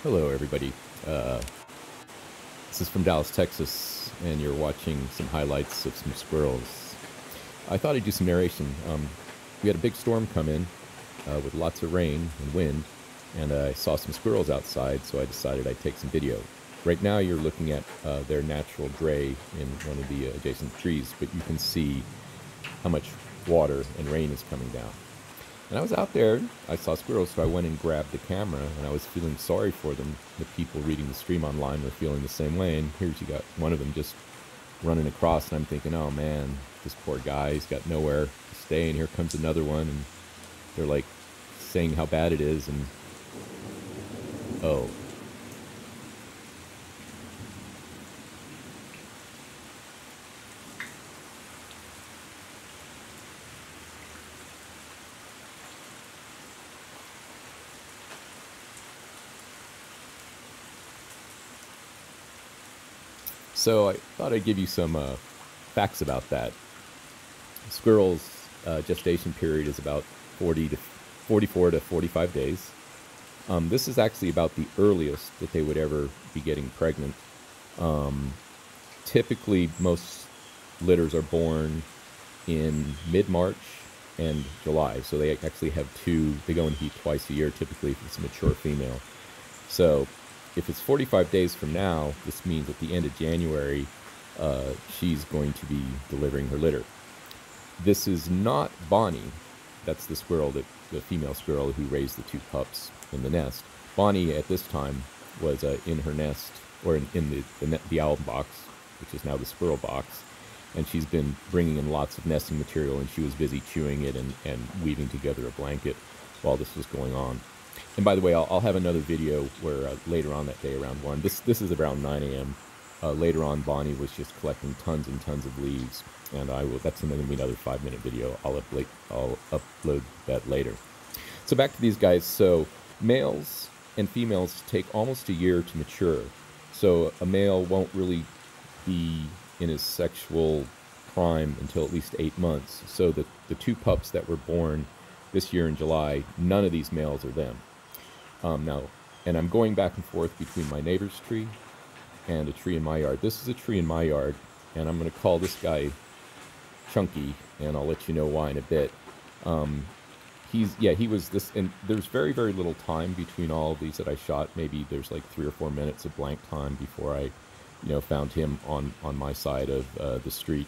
Hello, everybody. Uh, this is from Dallas, Texas, and you're watching some highlights of some squirrels. I thought I'd do some narration. We had a big storm come in with lots of rain and wind, and I saw some squirrels outside, so I decided I'd take some video. Right now, you're looking at their natural dray in one of the adjacent trees, but you can see how much water and rain is coming down. And I was out there, I saw squirrels, so I went and grabbed the camera, and I was feeling sorry for them. The people reading the stream online were feeling the same way, and here's you got one of them just running across, and I'm thinking, oh man, this poor guy, he's got nowhere to stay, and here comes another one, and they're like saying how bad it is, and oh. So I thought I'd give you some facts about that. Squirrels' gestation period is about 44 to 45 days. This is actually about the earliest that they would ever be getting pregnant. Typically, most litters are born in mid-March and July. So they actually have they go in heat twice a year, typically if it's a mature female. So if it's 45 days from now, this means at the end of January, she's going to be delivering her litter. This is not Bonnie. That's the squirrel, the female squirrel who raised the two pups in the nest. Bonnie, at this time, was in her nest, or in the owl box, which is now the squirrel box, and she's been bringing in lots of nesting material, and she was busy chewing it and weaving together a blanket while this was going on. And by the way, I'll have another video where later on that day, around 1, this is around 9 a.m. Later on, Bonnie was just collecting tons and tons of leaves, and that's going to be another 5-minute video. I'll upload that later. So back to these guys. So males and females take almost a year to mature. So a male won't really be in his sexual prime until at least 8 months. So the two pups that were born this year in July, none of these males are them. Now, and I'm going back and forth between my neighbor's tree and a tree in my yard. This is a tree in my yard, and I'm going to call this guy Chunky, and I'll let you know why in a bit. He was this, and there's very, very little time between all of these that I shot. Maybe there's like 3 or 4 minutes of blank time before I, found him on my side of the street.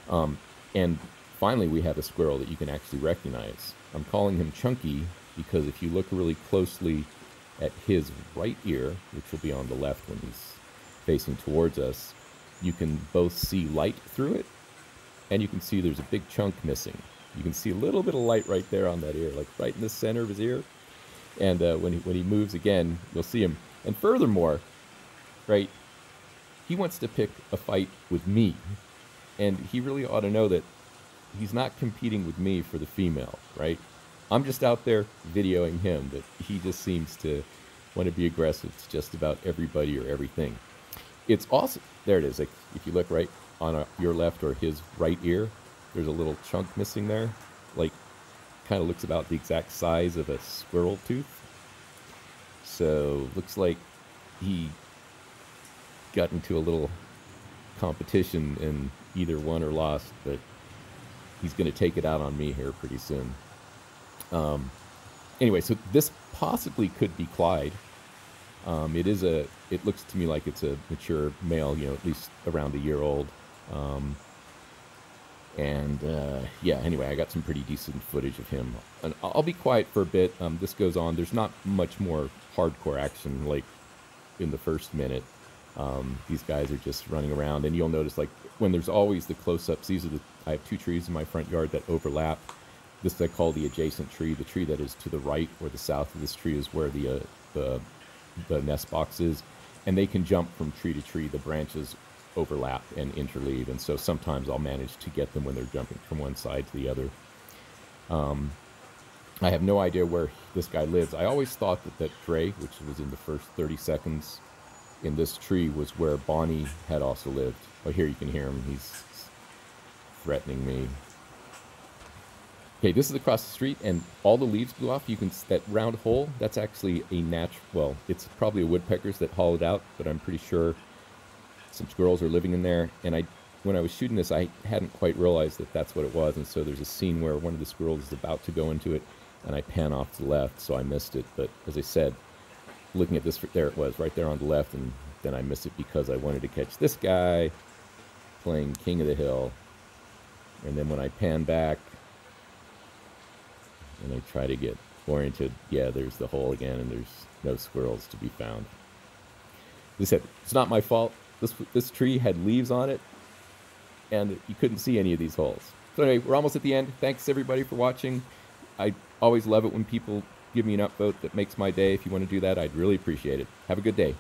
And finally, we have a squirrel that you can actually recognize. I'm calling him Chunky because if you look really closely at his right ear, which will be on the left when he's facing towards us, you can both see light through it, and you can see there's a big chunk missing. You can see a little bit of light right there on that ear, like right in the center of his ear. And when he moves again, you'll see him. And furthermore, right, he wants to pick a fight with me. And he really ought to know that he's not competing with me for the female, right? I'm just out there videoing him, but he just seems to want to be aggressive to just about everybody or everything. It's awesome. There it is. Like, if you look right on your left or his right ear, there's a little chunk missing there. Like, kind of looks about the exact size of a squirrel tooth. So, looks like he got into a little competition and either won or lost, but he's going to take it out on me here pretty soon. Anyway, so this possibly could be Clyde. It looks to me like it's a mature male, at least around a year old. Yeah, anyway, I got some pretty decent footage of him. And I'll be quiet for a bit. This goes on. There's not much more hardcore action like in the first minute. These guys are just running around, and you'll notice, like, when there's always the close-ups, I have 2 trees in my front yard that overlap. This I call the adjacent tree. The tree that is to the right or the south of this tree is where the nest box is, and they can jump from tree to tree. The branches overlap and interleave, and so sometimes I'll manage to get them when they're jumping from one side to the other. I have no idea where this guy lives. I always thought that dray, which was in the first 30 seconds in this tree, was where Bonnie had also lived. Oh, here you can hear him. He's threatening me. Okay, this is across the street, and all the leaves blew off. You can that round hole. That's actually a natural. Well, it's probably a woodpecker's that hollowed out, but I'm pretty sure some squirrels are living in there. And when I was shooting this, I hadn't quite realized that that's what it was. And so there's a scene where one of the squirrels is about to go into it, and I pan off to the left, so I missed it. But as I said, looking at this, there it was, right there on the left, and then I missed it because I wanted to catch this guy playing King of the Hill. And then when I pan back and I try to get oriented, yeah, there's the hole again, and there's no squirrels to be found. As I said, it's not my fault. This tree had leaves on it, and you couldn't see any of these holes. So anyway, we're almost at the end. Thanks, everybody, for watching. I always love it when people give me an upvote that makes my day. If you want to do that, I'd really appreciate it. Have a good day.